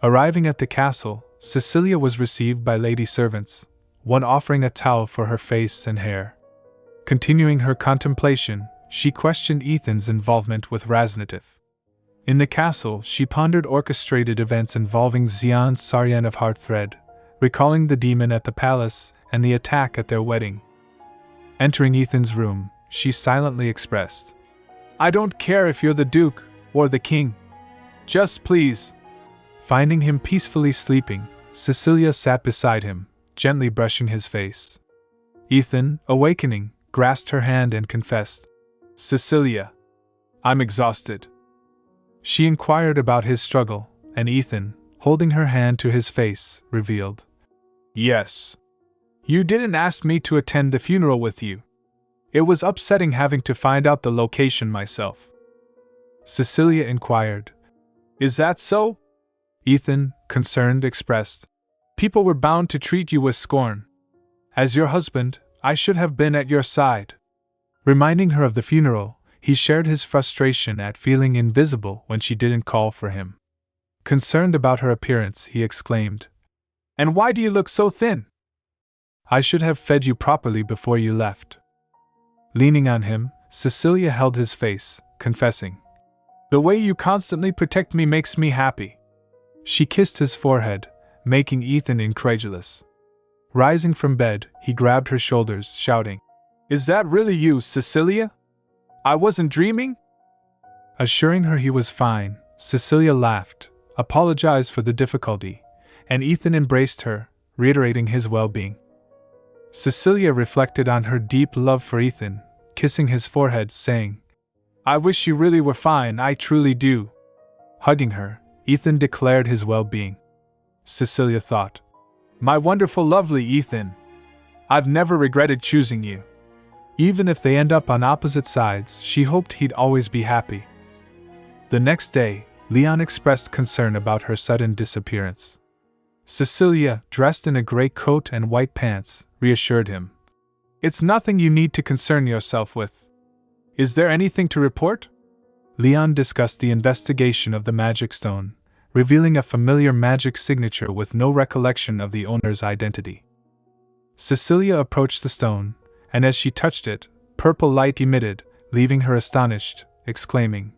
Arriving at the castle, Cecilia was received by lady servants, one offering a towel for her face and hair. Continuing her contemplation, she questioned Ethen's involvement with Raznativ. In the castle, she pondered orchestrated events involving Xian Sirian of Hastred, recalling the demon at the palace and the attack at their wedding. Entering Ethen's room, she silently expressed, "I don't care if you're the duke or the king. Just please." Finding him peacefully sleeping, Cecilia sat beside him, gently brushing his face. Ethen, awakening, grasped her hand and confessed, "Cecilia, I'm exhausted." She inquired about his struggle, and Ethen, holding her hand to his face, revealed, "Yes. You didn't ask me to attend the funeral with you. It was upsetting having to find out the location myself." Cecilia inquired, "Is that so?" Ethen, concerned, expressed, "People were bound to treat you with scorn. As your husband, I should have been at your side." Reminding her of the funeral, he shared his frustration at feeling invisible when she didn't call for him. Concerned about her appearance, he exclaimed, "And why do you look so thin?" "I should have fed you properly before you left." Leaning on him, Cecilia held his face, confessing, "The way you constantly protect me makes me happy." She kissed his forehead, making Ethen incredulous. Rising from bed, he grabbed her shoulders, shouting, "Is that really you, Cecilia? I wasn't dreaming?" Assuring her he was fine, Cecilia laughed, apologized for the difficulty, and Ethen embraced her, reiterating his well-being. Cecilia reflected on her deep love for Ethen, kissing his forehead, saying, "I wish you really were fine, I truly do." Hugging her, Ethen declared his well-being. Cecilia thought, "My wonderful lovely Ethen. I've never regretted choosing you." Even if they end up on opposite sides, she hoped he'd always be happy. The next day, Leon expressed concern about her sudden disappearance. Cecilia, dressed in a gray coat and white pants, reassured him. "It's nothing you need to concern yourself with. Is there anything to report?" Leon discussed the investigation of the magic stone, revealing a familiar magic signature with no recollection of the owner's identity. Cecilia approached the stone, and as she touched it, purple light emitted, leaving her astonished, exclaiming,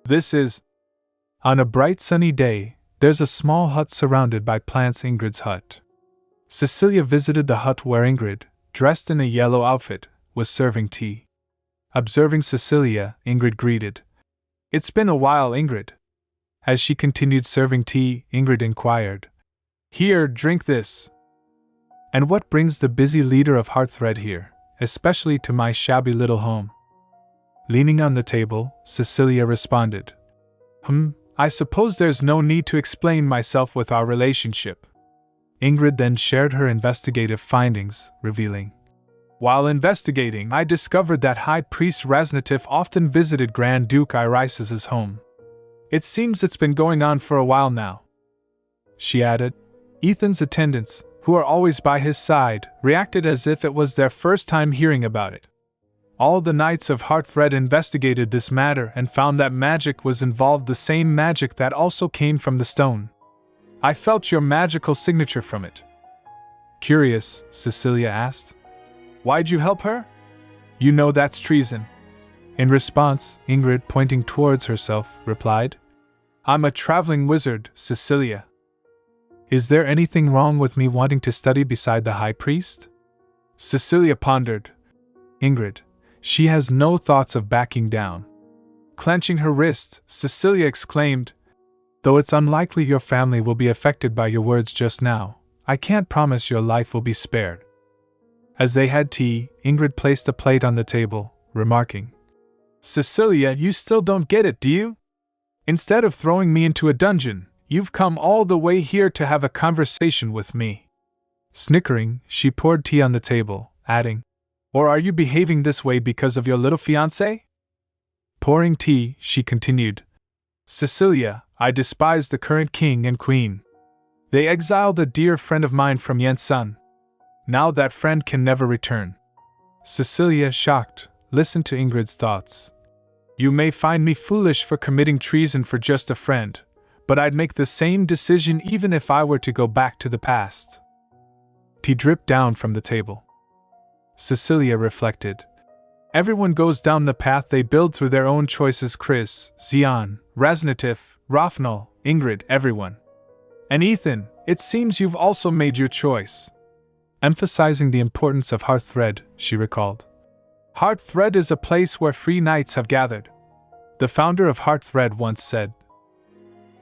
"This is—" On a bright sunny day, there's a small hut surrounded by plants. Ingrid's hut. Cecilia visited the hut where Ingrid, dressed in a yellow outfit, was serving tea. Observing Cecilia, Ingrid greeted. "It's been a while, Ingrid." As she continued serving tea, Ingrid inquired, "Here, drink this." "And what brings the busy leader of Hastred here, especially to my shabby little home?" Leaning on the table, Cecilia responded, I suppose there's no need to explain myself with our relationship." Ingrid then shared her investigative findings, revealing, "While investigating, I discovered that High Priest Raznatif often visited Grand Duke Iris's home. It seems it's been going on for a while now." She added, "Ethen's attendants, who are always by his side, reacted as if it was their first time hearing about it. All the Knights of Hastred investigated this matter and found that magic was involved, the same magic that also came from the stone. I felt your magical signature from it." Curious, Cecilia asked, "Why'd you help her?" "You know that's treason." In response, Ingrid, pointing towards herself, replied, "I'm a traveling wizard, Cecilia." "Is there anything wrong with me wanting to study beside the High Priest?" Cecilia pondered. Ingrid, she has no thoughts of backing down. Clenching her wrist, Cecilia exclaimed, "Though it's unlikely your family will be affected by your words just now, I can't promise your life will be spared." As they had tea, Ingrid placed a plate on the table, remarking, "Cecilia, you still don't get it, do you? Instead of throwing me into a dungeon, you've come all the way here to have a conversation with me." Snickering, she poured tea on the table, adding, "Or are you behaving this way because of your little fiancé?" Pouring tea, she continued, "Cecilia, I despise the current king and queen. They exiled a dear friend of mine from Yensun. Now that friend can never return." Cecilia, shocked, listened to Ingrid's thoughts. "You may find me foolish for committing treason for just a friend, but I'd make the same decision even if I were to go back to the past." Tea dripped down from the table. Cecilia reflected. Everyone goes down the path they build through their own choices. Chris, Zion, Raznatif, Rafnal, Ingrid, everyone. And Ethen, it seems you've also made your choice. Emphasizing the importance of Hastred, she recalled. Hastred is a place where free knights have gathered. The founder of Hastred once said.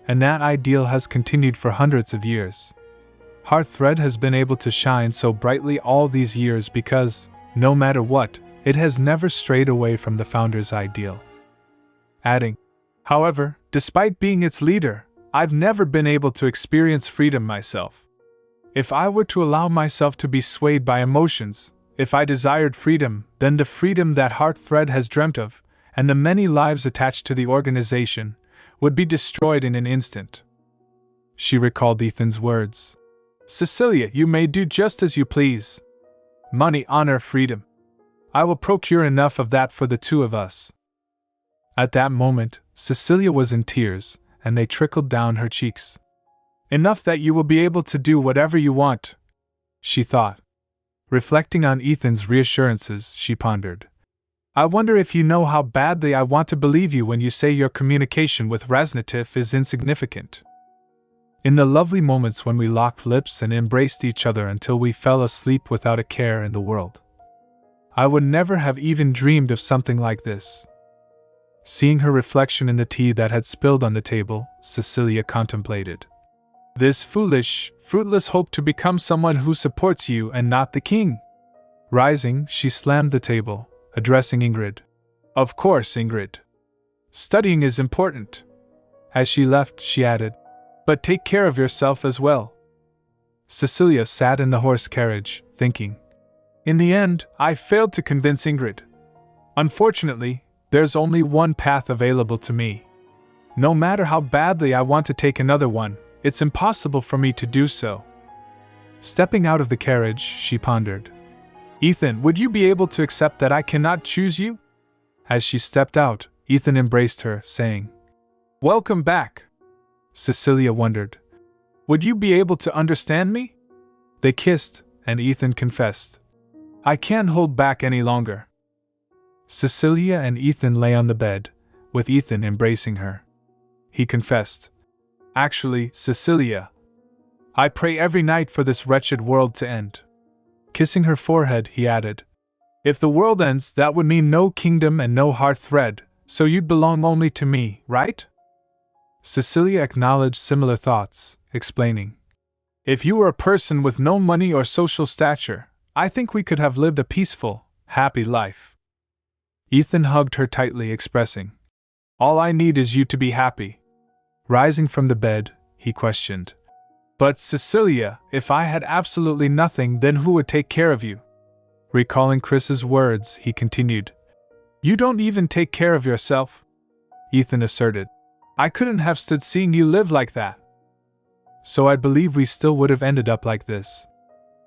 And that ideal has continued for hundreds of years. Hastred has been able to shine so brightly all these years because, no matter what, it has never strayed away from the founder's ideal. Adding, however, despite being its leader, I've never been able to experience freedom myself. If I were to allow myself to be swayed by emotions, if I desired freedom, then the freedom that Hastred has dreamt of, and the many lives attached to the organization, would be destroyed in an instant. She recalled Ethan's words. Cecilia, you may do just as you please. Money, honor, freedom. I will procure enough of that for the two of us. At that moment, Cecilia was in tears, and they trickled down her cheeks. Enough that you will be able to do whatever you want, she thought. Reflecting on Ethan's reassurances, she pondered. I wonder if you know how badly I want to believe you when you say your communication with Raznatif is insignificant. In the lovely moments when we locked lips and embraced each other until we fell asleep without a care in the world. I would never have even dreamed of something like this. Seeing her reflection in the tea that had spilled on the table, Cecilia contemplated. This foolish, fruitless hope to become someone who supports you and not the king. Rising, she slammed the table, addressing Ingrid. Of course, Ingrid. Studying is important. As she left, she added, but take care of yourself as well. Cecilia sat in the horse carriage, thinking. In the end, I failed to convince Ingrid. Unfortunately, there's only one path available to me. No matter how badly I want to take another one, it's impossible for me to do so. Stepping out of the carriage, she pondered. Ethan, would you be able to accept that I cannot choose you? As she stepped out, Ethan embraced her, saying, Welcome back. Cecilia wondered, would you be able to understand me? They kissed, and Ethan confessed, I can't hold back any longer. Cecilia and Ethan lay on the bed, with Ethan embracing her. He confessed, Actually, Cecilia, I pray every night for this wretched world to end. Kissing her forehead, he added, If the world ends, that would mean no kingdom and no Hastred, so you'd belong only to me, right? Cecilia acknowledged similar thoughts, explaining, If you were a person with no money or social stature, I think we could have lived a peaceful, happy life. Ethen hugged her tightly, expressing, All I need is you to be happy. Rising from the bed, he questioned, But Cecilia, if I had absolutely nothing, then who would take care of you? Recalling Chris's words, he continued, You don't even take care of yourself? Ethen asserted, I couldn't have stood seeing you live like that. So I believe we still would have ended up like this.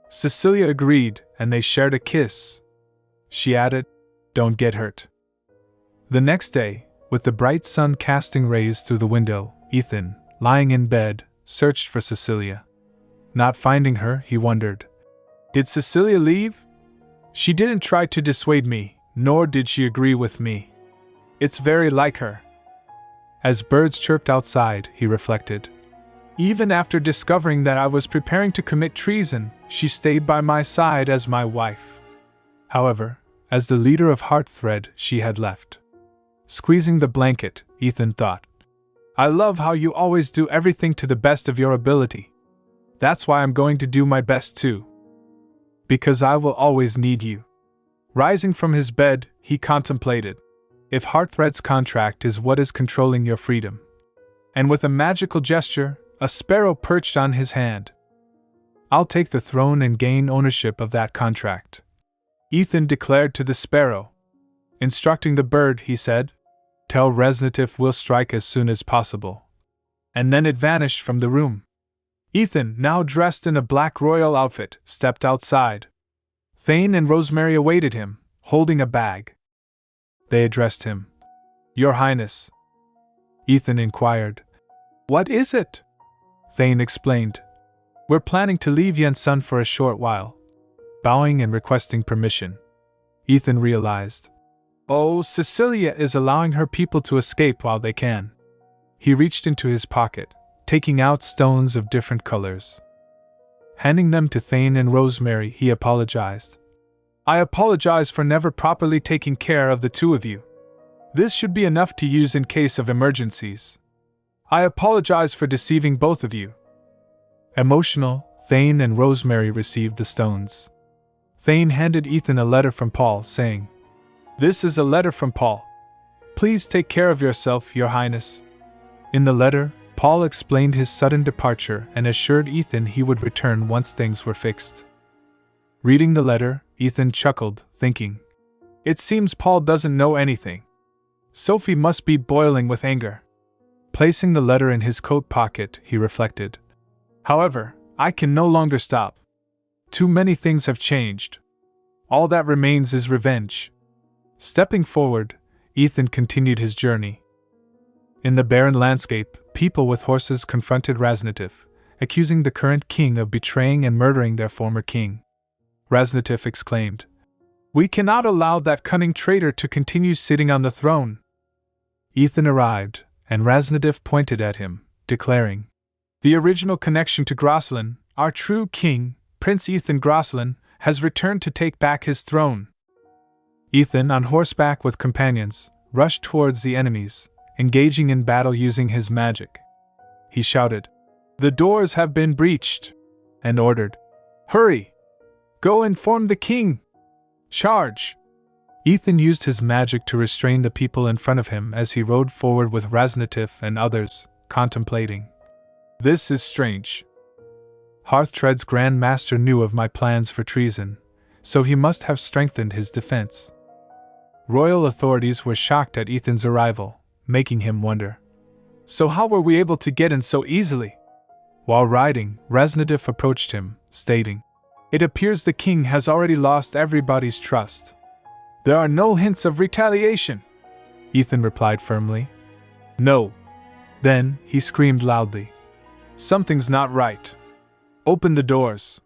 Cecilia agreed, and they shared a kiss. She added, Don't get hurt. The next day, with the bright sun casting rays through the window, Ethen, lying in bed, searched for Cecilia. Not finding her, he wondered, Did Cecilia leave? She didn't try to dissuade me, nor did she agree with me. It's very like her. As birds chirped outside, he reflected, Even after discovering that I was preparing to commit treason, she stayed by my side as my wife. However, as the leader of Hastred, she had left. Squeezing the blanket, Ethen thought, I love how you always do everything to the best of your ability. That's why I'm going to do my best too. Because I will always need you. Rising from his bed, he contemplated, If Hastred's contract is what is controlling your freedom. And with a magical gesture, a sparrow perched on his hand. I'll take the throne and gain ownership of that contract. Ethen declared to the sparrow. Instructing the bird, he said, Tell Reznatif we'll strike as soon as possible. And then it vanished from the room. Ethen, now dressed in a black royal outfit, stepped outside. Thane and Rosemary awaited him, holding a bag. They addressed him. Your Highness. Ethen inquired. What is it? Thane explained. We're planning to leave Yensun for a short while. Bowing and requesting permission. Ethen realized. Oh, Cecilia is allowing her people to escape while they can. He reached into his pocket, taking out stones of different colors. Handing them to Thane and Rosemary, he apologized. I apologize for never properly taking care of the two of you. This should be enough to use in case of emergencies. I apologize for deceiving both of you. Emotional, Thane and Rosemary received the stones. Thane handed Ethen a letter from Paul, saying, This is a letter from Paul. Please take care of yourself, Your Highness. In the letter, Paul explained his sudden departure and assured Ethen he would return once things were fixed. Reading the letter, Ethen chuckled, thinking, It seems Paul doesn't know anything. Sophie must be boiling with anger. Placing the letter in his coat pocket, he reflected. However, I can no longer stop. Too many things have changed. All that remains is revenge. Stepping forward, Ethen continued his journey. In the barren landscape, people with horses confronted Reznatif, accusing the current king of betraying and murdering their former king. Reznatif exclaimed, We cannot allow that cunning traitor to continue sitting on the throne. Ethen arrived, and Reznatif pointed at him, declaring, The original connection to Grosslin, our true king, Prince Ethen Grosslin, has returned to take back his throne. Ethen, on horseback with companions, rushed towards the enemies, engaging in battle using his magic. He shouted, The doors have been breached, and ordered, Hurry! Go inform the king! Charge! Ethen used his magic to restrain the people in front of him as he rode forward with Reznatif and others, contemplating. This is strange. Hastred's Grand Master knew of my plans for treason, so he must have strengthened his defense. Royal authorities were shocked at Ethen's arrival, making him wonder. So how were we able to get in so easily? While riding, Reznatif approached him, stating, It appears the king has already lost everybody's trust. There are no hints of retaliation, Ethen replied firmly. No. Then, he screamed loudly. Something's not right. Open the doors.